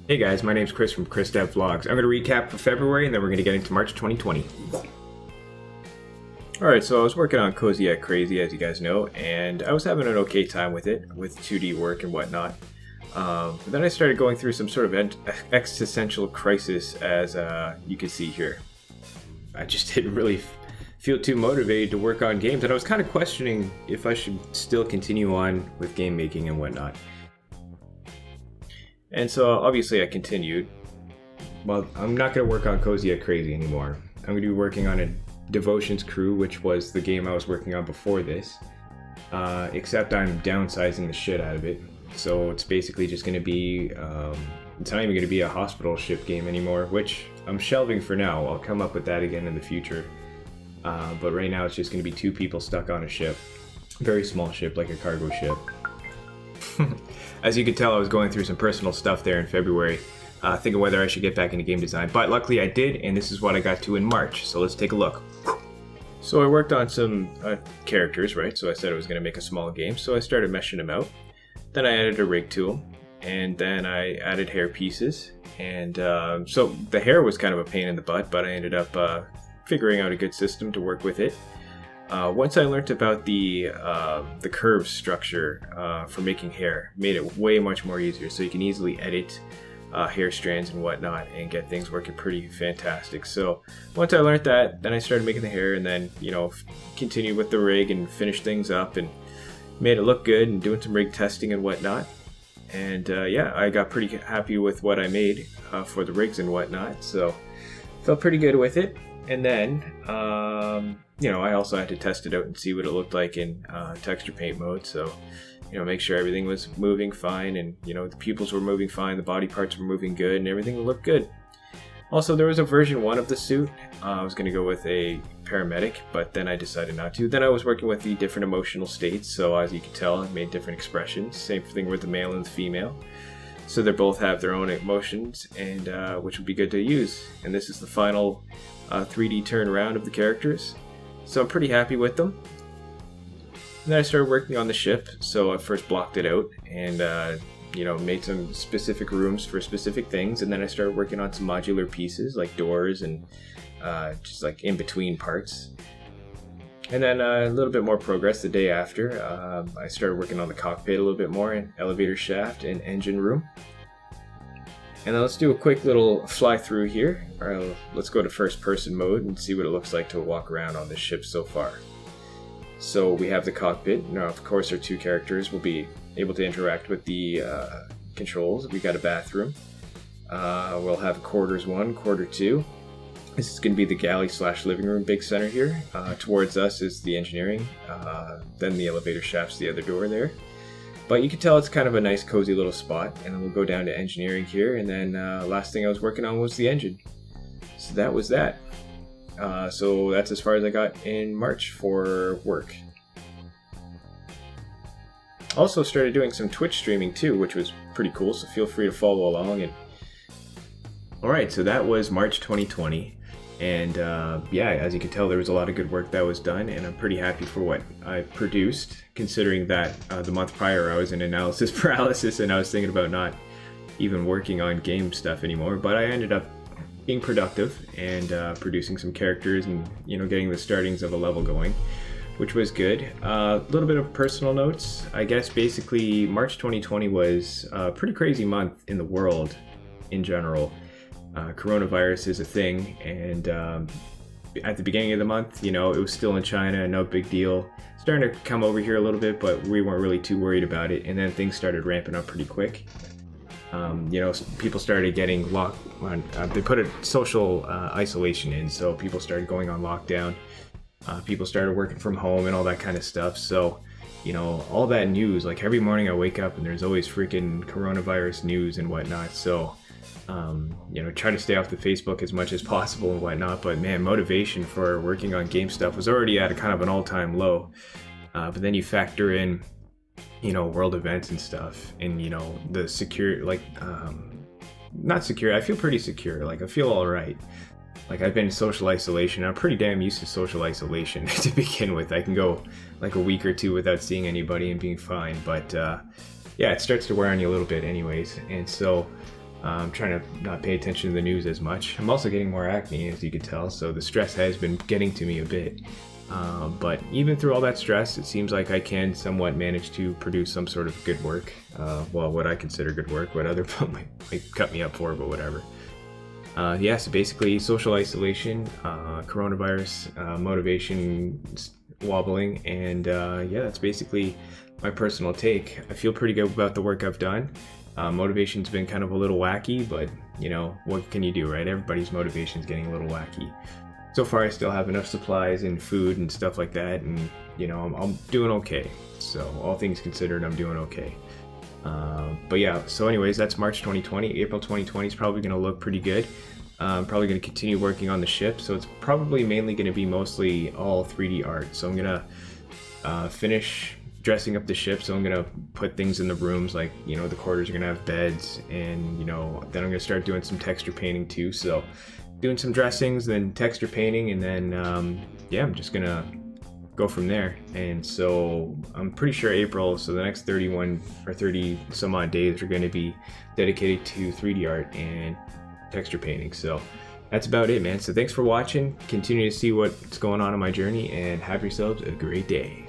Hey guys, my name's Chris from Chris Dev Vlogs. I'm going to recap for February and then we're going to get into March 2020. Alright, so I was working on Cozy Yet Crazy, as you guys know, and I was having an okay time with it, with 2D work and whatnot. But then I started going through some sort of existential crisis, as you can see here. I just didn't really feel too motivated to work on games, and I was kind of questioning if I should still continue on with game making and whatnot. And so obviously I continued. Well, I'm not going to work on Cozy Yet Crazy anymore. I'm going to be working on a Devotions Crew, which was the game I was working on before this. Except I'm downsizing the shit out of it. So it's basically just going to be, it's not even going to be a hospital ship game anymore, which I'm shelving for now. I'll come up with that again in the future. But right now it's just going to be two people stuck on a ship. Very small ship, like a cargo ship. As you could tell, I was going through some personal stuff there in February, thinking whether I should get back into game design. But luckily I did, and this is what I got to in March. So let's take a look. So I worked on some characters, right? So I said I was going to make a small game, so I started meshing them out. Then I added a rig tool, and then I added hair pieces. And so the hair was kind of a pain in the butt, but I ended up figuring out a good system to work with it. Once I learned about the curve structure for making hair, made it way much more easier. So you can easily edit hair strands and whatnot and get things working pretty fantastic. So once I learned that, then I started making the hair, and then continued with the rig and finished things up and made it look good and doing some rig testing and whatnot. And yeah, I got pretty happy with what I made for the rigs and whatnot. So felt pretty good with it. And then, I also had to test it out and see what it looked like in texture paint mode. So, make sure everything was moving fine, and, the pupils were moving fine, the body parts were moving good, and everything looked good. Also, there was a version 1 of the suit. I was going to go with a paramedic, but then I decided not to. Then I was working with the different emotional states. So as you can tell, I made different expressions. Same thing with the male and the female. So they both have their own emotions, and which would be good to use. And this is the final 3D turn around of the characters. So I'm pretty happy with them. And then I started working on the ship. So I first blocked it out and made some specific rooms for specific things. And then I started working on some modular pieces like doors and just like in between parts. And then a little bit more progress the day after. I started working on the cockpit a little bit more, and elevator shaft and engine room. And then let's do a quick little fly through here. Let's go to first person mode and see what it looks like to walk around on this ship so far. So we have the cockpit. Now, of course, our two characters will be able to interact with the controls. We got a bathroom. We'll have quarters 1, quarter 2. This is going to be the galley / living room big center here. Towards us is the engineering. Then the elevator shaft's the other door there. But you can tell it's kind of a nice cozy little spot. And then we'll go down to engineering here. And then last thing I was working on was the engine. So that was that. So that's as far as I got in March for work. Also started doing some Twitch streaming too, which was pretty cool. So feel free to follow along. Alright, so that was March 2020. And yeah, as you can tell, there was a lot of good work that was done, and I'm pretty happy for what I produced, considering that the month prior I was in analysis paralysis and I was thinking about not even working on game stuff anymore. But I ended up being productive and producing some characters and getting the startings of a level going, which was good. A little bit of personal notes. I guess basically March 2020 was a pretty crazy month in the world in general. Coronavirus is a thing, and at the beginning of the month, it was still in China, no big deal. Starting to come over here a little bit, but we weren't really too worried about it. And then things started ramping up pretty quick. People started getting locked. They put a social isolation in, so people started going on lockdown. People started working from home and all that kind of stuff. So, all that news, like every morning I wake up and there's always freaking coronavirus news and whatnot. So, try to stay off the Facebook as much as possible and whatnot. But man, motivation for working on game stuff was already at a kind of an all-time low. But then you factor in, world events and stuff, and the secure, not secure. I feel pretty secure. Like I feel all right. Like I've been in social isolation. I'm pretty damn used to social isolation to begin with. I can go like a week or two without seeing anybody and being fine. But yeah, it starts to wear on you a little bit anyways. And so I'm trying to not pay attention to the news as much. I'm also getting more acne, as you can tell, so the stress has been getting to me a bit. But even through all that stress, it seems like I can somewhat manage to produce some sort of good work. Well, what I consider good work, what other people might cut me up for, but whatever. Yeah, so basically social isolation, coronavirus, motivation wobbling, and yeah, that's basically my personal take. I feel pretty good about the work I've done. Motivation's been kind of a little wacky, but you know, what can you do, right? Everybody's motivation's getting a little wacky. So far, I still have enough supplies and food and stuff like that, and you know, I'm doing okay. So all things considered, I'm doing okay. But yeah, so anyways, that's March 2020. April 2020 is probably going to look pretty good. I'm probably going to continue working on the ship, so it's probably mainly going to be mostly all 3D art. So I'm going to finish dressing up the ship, so I'm going to put things in the rooms, like, you know, the quarters are going to have beds, and, you know, then I'm going to start doing some texture painting too. So doing some dressings, then texture painting, and then, yeah, I'm just going to go from there. And so I'm pretty sure April, so the next 31 or 30 some odd days are going to be dedicated to 3D art and texture painting. So that's about it, man. So thanks for watching. Continue to see what's going on in my journey, and have yourselves a great day.